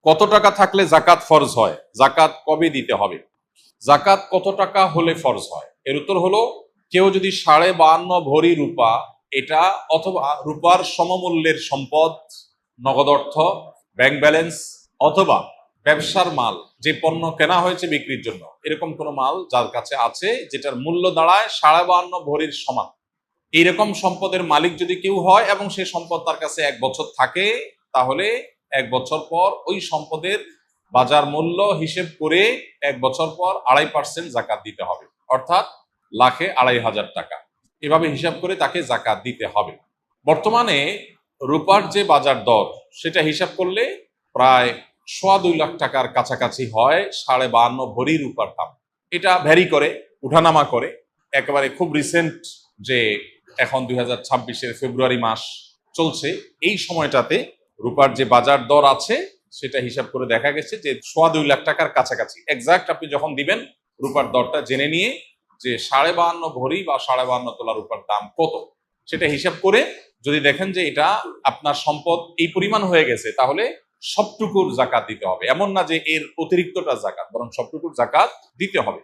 কত টাকা থাকলে জাকাত ফরজ হয়, জাকাত কবে দিতে হবে, জাকাত কত টাকা হলে ফরজ হয়? এর উত্তর হলো, কেউ যদি 52.5 ভরি রূপা এটা অথবা রূপার সমমূল্যের সম্পদ, নগদ অর্থ, ব্যাংক ব্যালেন্স অথবা ব্যবসার মাল, যে পণ্য কেনা হয়েছে বিক্রির জন্য, এরকম কোনো মাল যার কাছে আছে যেটার মূল্য দাঁড়ায় 52.5 ভরির সমান, এইরকম সম্পদের মালিক যদি কেউ হয় এবং সেই সম্পদ তার কাছে 1 বছর থাকে, তাহলে 1 বছর পর ওই সম্পদের বাজার মূল্য হিসেব করে 1 বছর পর 2.5% জাকাত দিতে হবে, অর্থাৎ লাখে 2,500 টাকা। এভাবে হিসাব করে তাকে জাকাত দিতে হবে। বর্তমানে রূপার যে বাজার দর সেটা হিসাব করলে প্রায় 2.25 লাখ টাকার কাছাকাছি হয় 52.5 ভরি রূপার দাম। এটা ভ্যারি করে, উঠানামা করে। একেবারে খুব রিসেন্ট যে এখন 2026-এর ফেব্রুয়ারি মাস চলছে, এই সময়টাতে রূপার যে বাজার দর আছে সেটা হিসাব করে দেখা গেছে যে 2.25 লাখ টাকার কাছাকাছি। এক্সাক্ট আপনি যখন দিবেন রূপার দরটা জেনে নিয়ে যে 52.5 ভরি বা 52.5 তোলা রূপার দাম কত, সেটা হিসাব করে যদি দেখেন যে এটা আপনার সম্পদ এই পরিমাণ হয়ে গেছে, তাহলে সবটুকুর জাকাত দিতে হবে। এমন না যে এর অতিরিক্তটা জাকাত, বরং সবটুকুর জাকাত দিতে হবে।